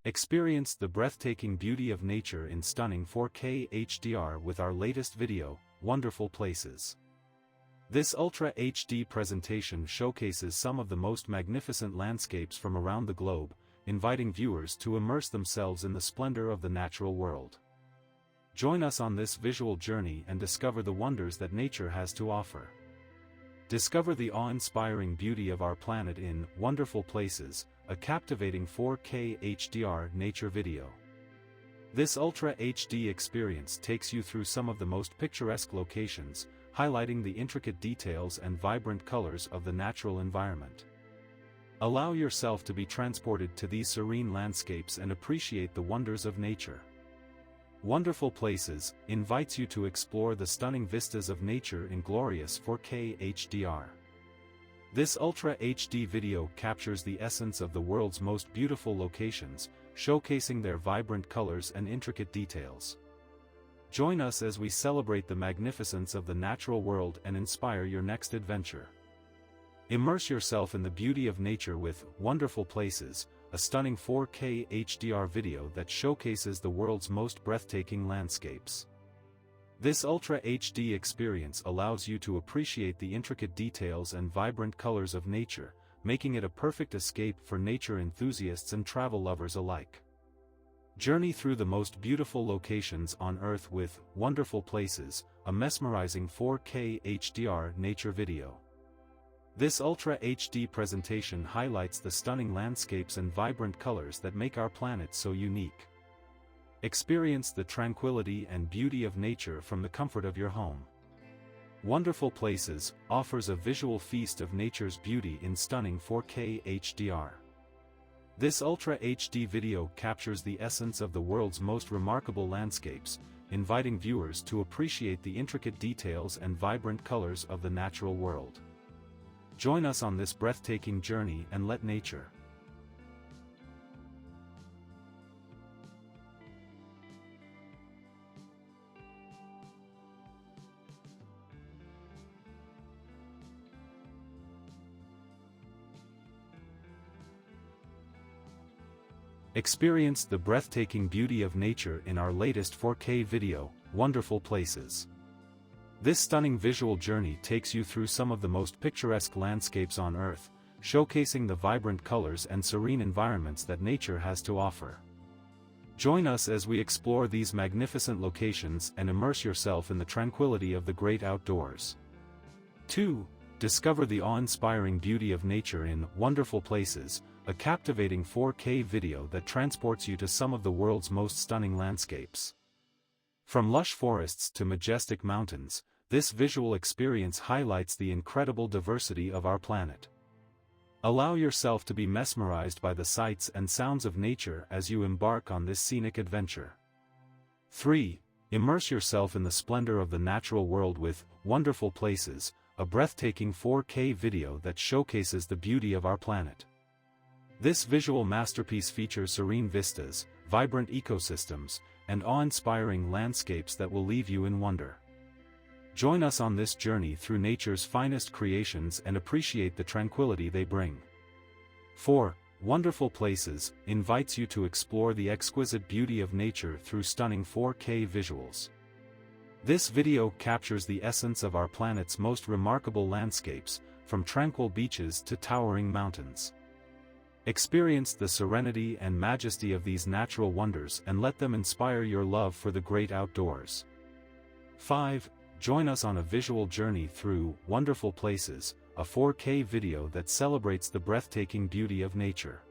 Experience the breathtaking beauty of nature in stunning 4K HDR with our latest video, Wonderful Places. This Ultra HD presentation showcases some of the most magnificent landscapes from around the globe, inviting viewers to immerse themselves in the splendor of the natural world. Join us on this visual journey and discover the wonders that nature has to offer. Discover the awe-inspiring beauty of our planet in Wonderful Places, a captivating 4K HDR nature video. This Ultra HD experience takes you through some of the most picturesque locations, highlighting the intricate details and vibrant colors of the natural environment. Allow yourself to be transported to these serene landscapes and appreciate the wonders of nature. Wonderful Places invites you to explore the stunning vistas of nature in glorious 4K HDR. This Ultra HD video captures the essence of the world's most beautiful locations, showcasing their vibrant colors and intricate details. Join us as we celebrate the magnificence of the natural world and inspire your next adventure. Immerse yourself in the beauty of nature with Wonderful Places, a stunning 4K HDR video that showcases the world's most breathtaking landscapes. This Ultra HD experience allows you to appreciate the intricate details and vibrant colors of nature, making it a perfect escape for nature enthusiasts and travel lovers alike. Journey through the most beautiful locations on Earth with Wonderful Places, a mesmerizing 4K HDR nature video. This Ultra HD presentation highlights the stunning landscapes and vibrant colors that make our planet so unique. Experience the tranquility and beauty of nature from the comfort of your home. Wonderful Places offers a visual feast of nature's beauty in stunning 4K HDR. This Ultra HD video captures the essence of the world's most remarkable landscapes, inviting viewers to appreciate the intricate details and vibrant colors of the natural world. Join us on this breathtaking journey and let nature experience the breathtaking beauty of nature in our latest 4K video, Wonderful Places. This stunning visual journey takes you through some of the most picturesque landscapes on Earth, showcasing the vibrant colors and serene environments that nature has to offer. Join us as we explore these magnificent locations and immerse yourself in the tranquility of the great outdoors. 2. Discover the awe-inspiring beauty of nature in Wonderful Places, a captivating 4K video that transports you to some of the world's most stunning landscapes. From lush forests to majestic mountains, this visual experience highlights the incredible diversity of our planet. Allow yourself to be mesmerized by the sights and sounds of nature as you embark on this scenic adventure. 3. Immerse yourself in the splendor of the natural world with Wonderful Places, a breathtaking 4K video that showcases the beauty of our planet. This visual masterpiece features serene vistas, vibrant ecosystems, and awe-inspiring landscapes that will leave you in wonder. Join us on this journey through nature's finest creations and appreciate the tranquility they bring. 4. Wonderful Places invites you to explore the exquisite beauty of nature through stunning 4K visuals. This video captures the essence of our planet's most remarkable landscapes, from tranquil beaches to towering mountains. Experience the serenity and majesty of these natural wonders and let them inspire your love for the great outdoors. 5. Join us on a visual journey through Wonderful Places, a 4K video that celebrates the breathtaking beauty of nature.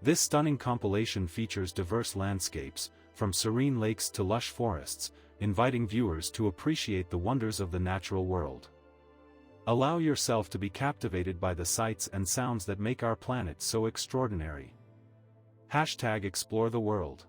This stunning compilation features diverse landscapes, from serene lakes to lush forests, inviting viewers to appreciate the wonders of the natural world. Allow yourself to be captivated by the sights and sounds that make our planet so extraordinary. #Explore the world.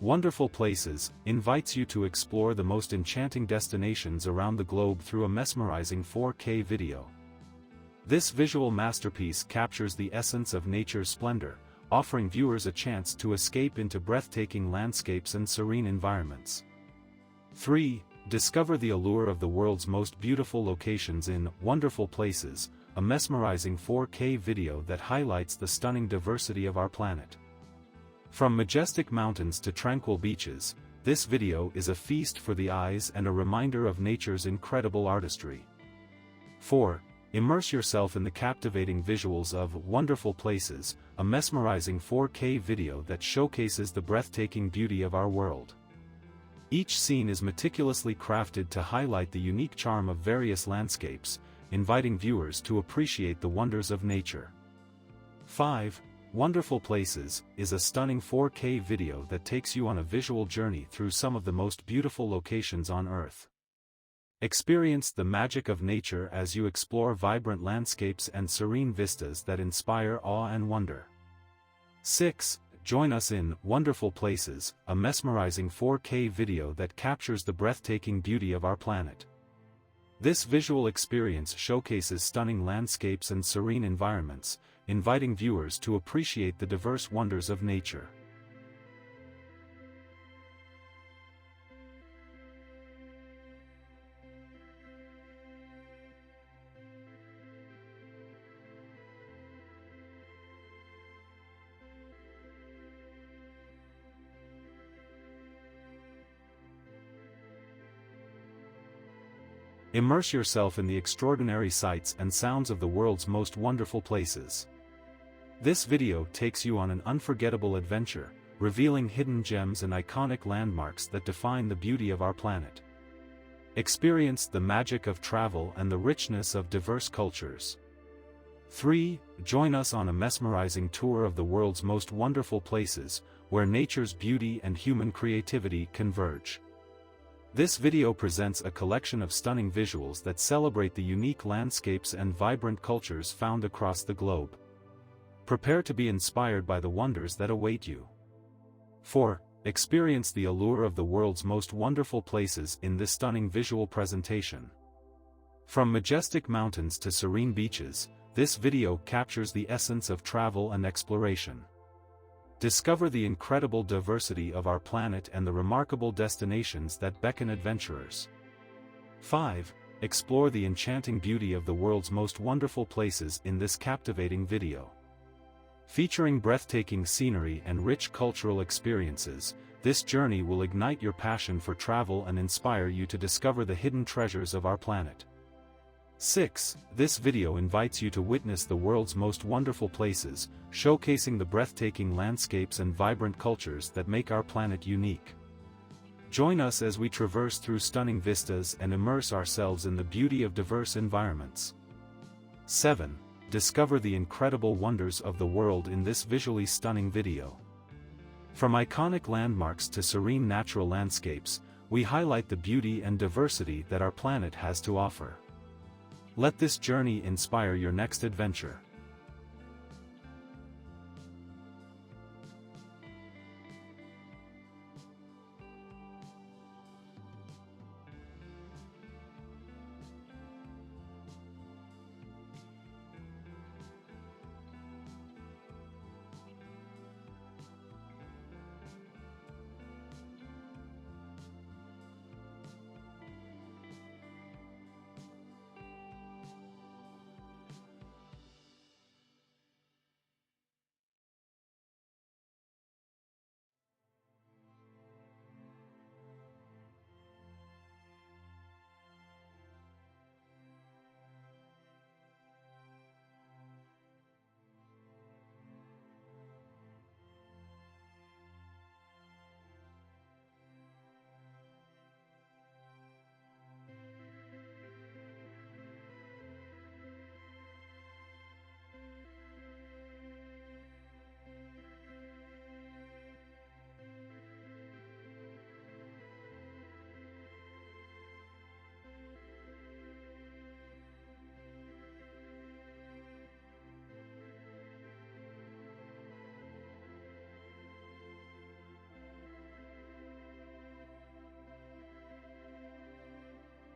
Wonderful Places invites you to explore the most enchanting destinations around the globe through a mesmerizing 4K video. This visual masterpiece captures the essence of nature's splendor, offering viewers a chance to escape into breathtaking landscapes and serene environments. 3. Discover the allure of the world's most beautiful locations in Wonderful Places, a mesmerizing 4K video that highlights the stunning diversity of our planet. From majestic mountains to tranquil beaches, this video is a feast for the eyes and a reminder of nature's incredible artistry. 4. Immerse yourself in the captivating visuals of Wonderful Places, a mesmerizing 4K video that showcases the breathtaking beauty of our world. Each scene is meticulously crafted to highlight the unique charm of various landscapes, inviting viewers to appreciate the wonders of nature. 5. Wonderful Places is a stunning 4K video that takes you on a visual journey through some of the most beautiful locations on Earth. Experience the magic of nature as you explore vibrant landscapes and serene vistas that inspire awe and wonder. 6. Join us in Wonderful Places, a mesmerizing 4K video that captures the breathtaking beauty of our planet. This visual experience showcases stunning landscapes and serene environments, inviting viewers to appreciate the diverse wonders of nature. Immerse yourself in the extraordinary sights and sounds of the world's most wonderful places. This video takes you on an unforgettable adventure, revealing hidden gems and iconic landmarks that define the beauty of our planet. Experience the magic of travel and the richness of diverse cultures. 3. Join us on a mesmerizing tour of the world's most wonderful places, where nature's beauty and human creativity converge. This video presents a collection of stunning visuals that celebrate the unique landscapes and vibrant cultures found across the globe. Prepare to be inspired by the wonders that await you. 4. Experience the allure of the world's most wonderful places in this stunning visual presentation. From majestic mountains to serene beaches, this video captures the essence of travel and exploration. Discover the incredible diversity of our planet and the remarkable destinations that beckon adventurers. 5. Explore the enchanting beauty of the world's most wonderful places in this captivating video. Featuring breathtaking scenery and rich cultural experiences, this journey will ignite your passion for travel and inspire you to discover the hidden treasures of our planet. 6. This video invites you to witness the world's most wonderful places, showcasing the breathtaking landscapes and vibrant cultures that make our planet unique. Join us as we traverse through stunning vistas and immerse ourselves in the beauty of diverse environments. 7. Discover the incredible wonders of the world in this visually stunning video. From iconic landmarks to serene natural landscapes, we highlight the beauty and diversity that our planet has to offer. Let this journey inspire your next adventure.